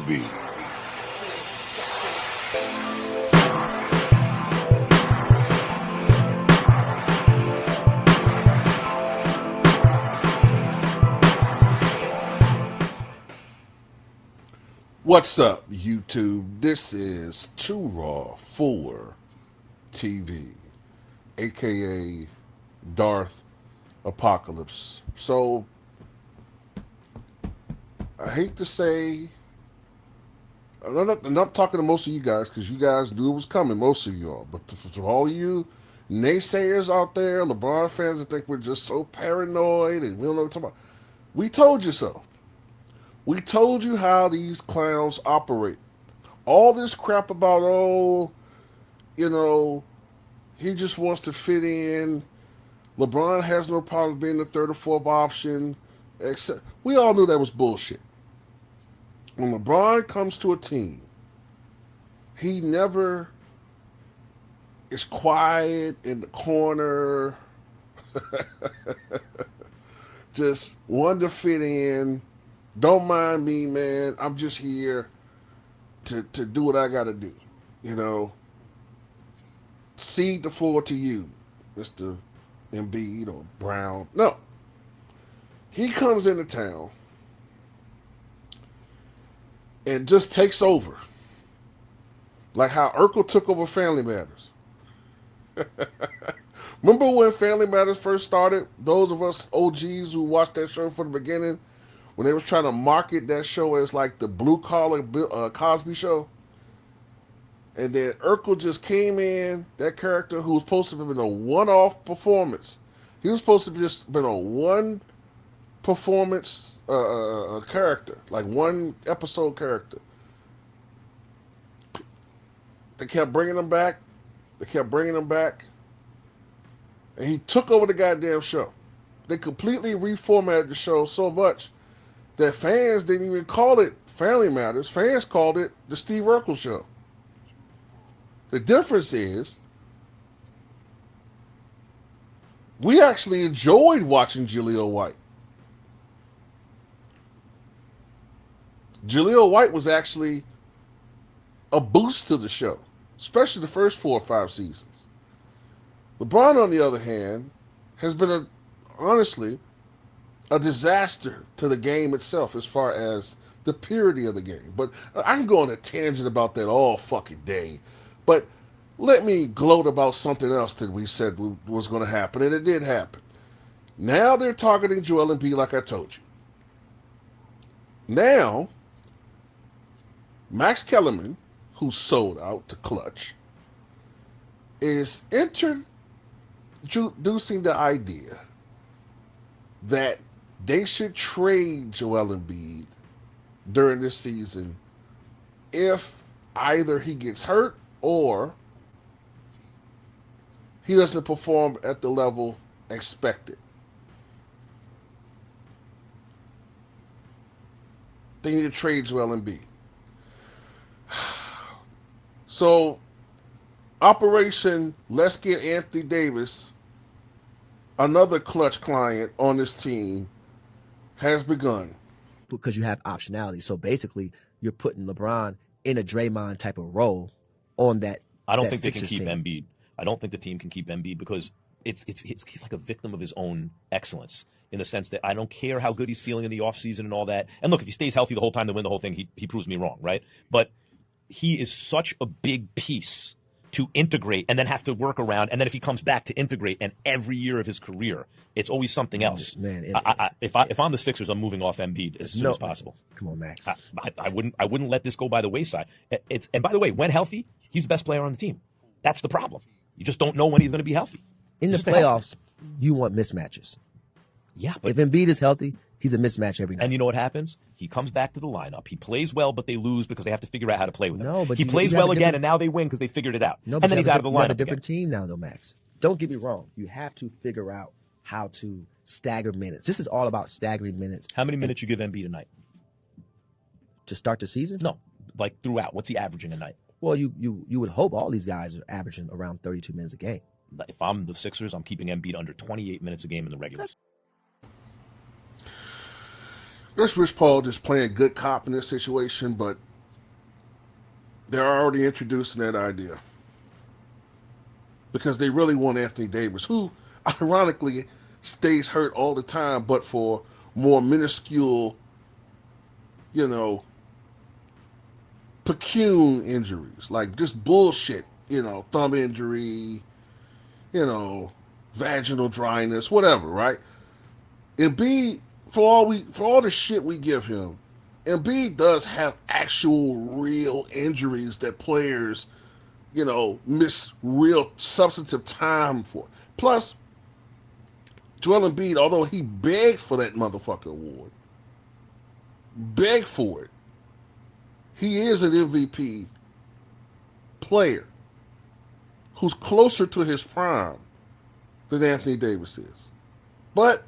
TV. What's up, YouTube? This is Too Raw for TV, aka Darth Apocalypse. So, I hate to say, I'm not talking to most of you guys because you guys knew it was coming, most of you all. But to all you naysayers out there, LeBron fans that think we're just so paranoid and we don't know what to talk about, we told you so. We told you how these clowns operate. All this crap about, he just wants to fit in. LeBron has no problem being the third or fourth option. Except we all knew that was bullshit. When LeBron comes to a team, he never is quiet in the corner, just wanting to fit in. Don't mind me, man. I'm just here to do what I got to do. Cede the floor to you, Mr. Embiid or Brown. No. He comes into town and just takes over. Like how Urkel took over Family Matters. Remember when Family Matters first started? Those of us OGs who watched that show from the beginning, when they was trying to market that show as like the blue-collar Cosby show. And then Urkel just came in, that character who was supposed to have been a one-off performance. He was supposed to have just been a one performance character, like one episode character. They kept bringing him back. And he took over the goddamn show. They completely reformatted the show so much that fans didn't even call it Family Matters. Fans called it the Steve Urkel Show. The difference is we actually enjoyed watching Jaleel White. Jaleel White was actually a boost to the show, especially the first 4 or 5 seasons. LeBron, on the other hand, has been honestly a disaster to the game itself as far as the purity of the game. But I can go on a tangent about that all fucking day. But let me gloat about something else that we said was going to happen, and it did happen. Now they're targeting Joel Embiid like I told you. Now, Max Kellerman, who sold out to Clutch, is introducing the idea that they should trade Joel Embiid during this season if either he gets hurt or he doesn't perform at the level expected. They need to trade Joel Embiid. So, Operation Let's Get Anthony Davis, another Clutch client on this team, has begun. Because you have optionality. So basically, you're putting LeBron in a Draymond type of role on that. I don't think they can Sixers keep team. Embiid. I don't think the team can keep Embiid because he's like a victim of his own excellence in the sense that I don't care how good he's feeling in the offseason and all that. And look, if he stays healthy the whole time to win the whole thing, he proves me wrong, right? But he is such a big piece to integrate and then have to work around. And then if he comes back to integrate and every year of his career, it's always something else. Man, if I'm the Sixers, I'm moving off Embiid as soon as possible. Come on, Max. I wouldn't let this go by the wayside. And by the way, when healthy, he's the best player on the team. That's the problem. You just don't know when he's going to be healthy. In the playoffs, you want mismatches. Yeah, but if Embiid is healthy, he's a mismatch every night. And you know what happens? He comes back to the lineup. He plays well, but they lose because they have to figure out how to play with him. No, but he plays well again, and now they win because they figured it out. No, and then he's out of the lineup. You have a different team now, though, Max. Don't get me wrong. You have to figure out how to stagger minutes. This is all about staggering minutes. How many minutes you give Embiid a night? To start the season? No, like throughout. What's he averaging a night? Well, you would hope all these guys are averaging around 32 minutes a game. If I'm the Sixers, I'm keeping Embiid under 28 minutes a game in the regulars. That's Rich Paul just playing good cop in this situation, but They're already introducing that idea because they really want Anthony Davis, who ironically stays hurt all the time, but for more minuscule, you know, pecune injuries, like just bullshit, thumb injury, you know, vaginal dryness, whatever, right? Embiid, for all the shit we give him, Embiid does have actual real injuries that players, miss real substantive time for. Plus, Joel Embiid, although he begged for that motherfucker award, begged for it, he is an MVP player who's closer to his prime than Anthony Davis is. But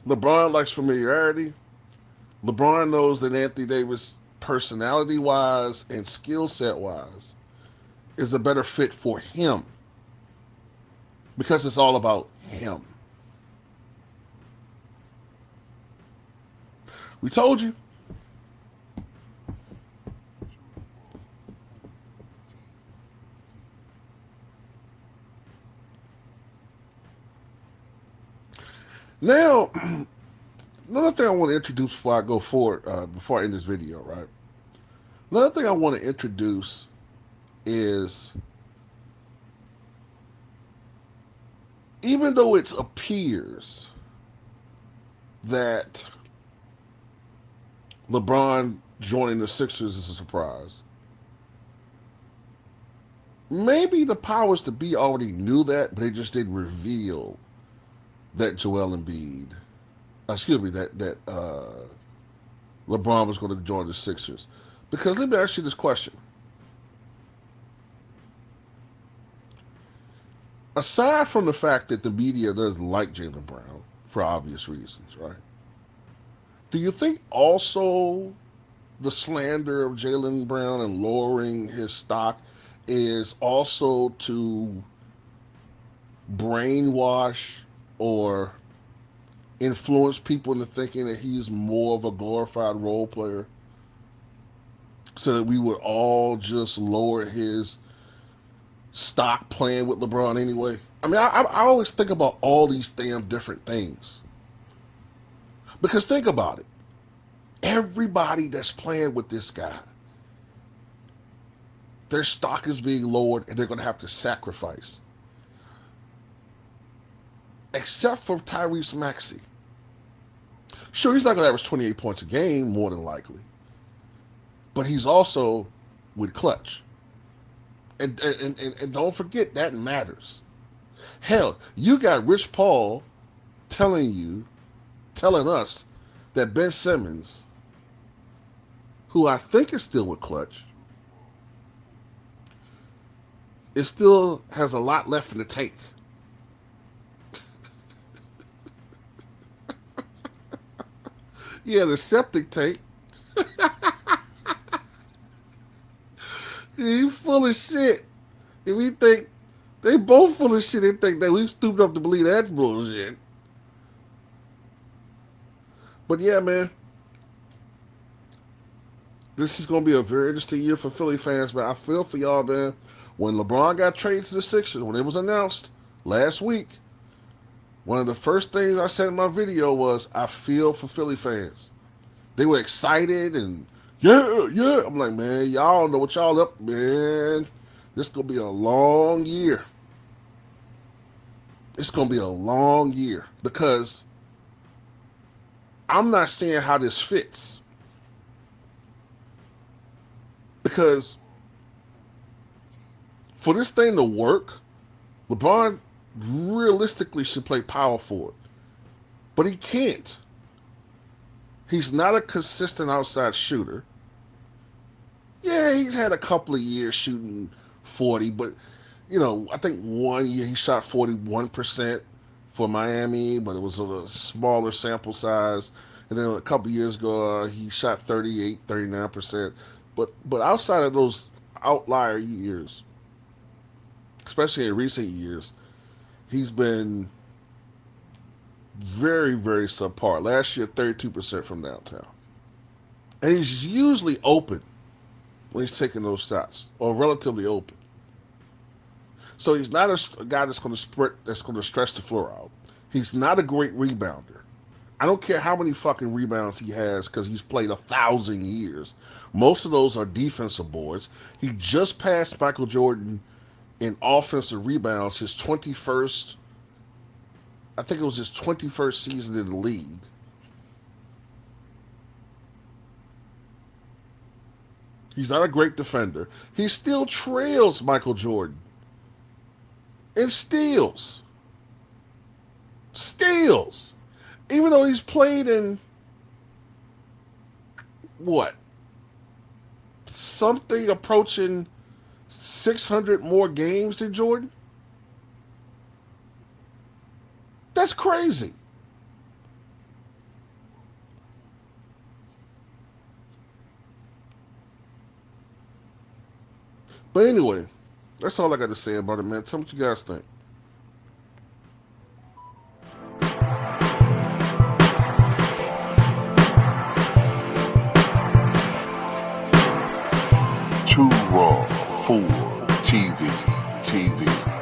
LeBron likes familiarity. LeBron knows that Anthony Davis, personality wise and skill set wise, is a better fit for him because it's all about him. We told you. Now, another thing I want to introduce before I go forward, before I end this video, right? Another thing I want to introduce is, even though it appears that LeBron joining the Sixers is a surprise, maybe the powers to be already knew that, but they just didn't reveal that Joel Embiid, that LeBron was going to join the Sixers. Because let me ask you this question. Aside from the fact that the media doesn't like Jaylen Brown for obvious reasons, right? Do you think also the slander of Jaylen Brown and lowering his stock is also to brainwash or influence people into thinking that he's more of a glorified role player so that we would all just lower his stock playing with LeBron anyway? I mean, I always think about all these damn different things. Because think about it. Everybody that's playing with this guy, their stock is being lowered and they're going to have to sacrifice. Except for Tyrese Maxey. Sure, he's not going to average 28 points a game, more than likely. But he's also with clutch. And don't forget, that matters. Hell, you got Rich Paul telling us that Ben Simmons, who I think is still with clutch, it still has a lot left in the tank. Yeah, the septic tank. He's full of shit. If we think they both full of shit, they think that we stupid enough to believe that bullshit. But yeah, man, this is gonna be a very interesting year for Philly fans, man. I feel for y'all, man. When LeBron got traded to the Sixers, when it was announced last week, one of the first things I said in my video was, I feel for Philly fans. They were excited and yeah. I'm like, man, y'all know what y'all up, man. This gonna be a long year. It's gonna be a long year because I'm not seeing how this fits. Because for this thing to work, LeBron realistically should play power forward. But he can't. He's not a consistent outside shooter. Yeah, he's had a couple of years shooting 40, but, I think one year he shot 41% for Miami, but it was a smaller sample size. And then a couple of years ago, he shot 38, 39%. But outside of those outlier years, especially in recent years, he's been very, very subpar. Last year, 32% from downtown. And he's usually open when he's taking those shots, or relatively open. So he's not a guy that's going to sprint, that's going to stretch the floor out. He's not a great rebounder. I don't care how many fucking rebounds he has because he's played 1,000 years. Most of those are defensive boards. He just passed Michael Jordan in offensive rebounds, his 21st, I think it was his 21st season in the league. He's not a great defender. He still trails Michael Jordan in steals. Steals. Even though he's played in, what, something approaching 600 more games than Jordan? That's crazy. But anyway, that's all I got to say about it, man. Tell me what you guys think. Too raw for TV.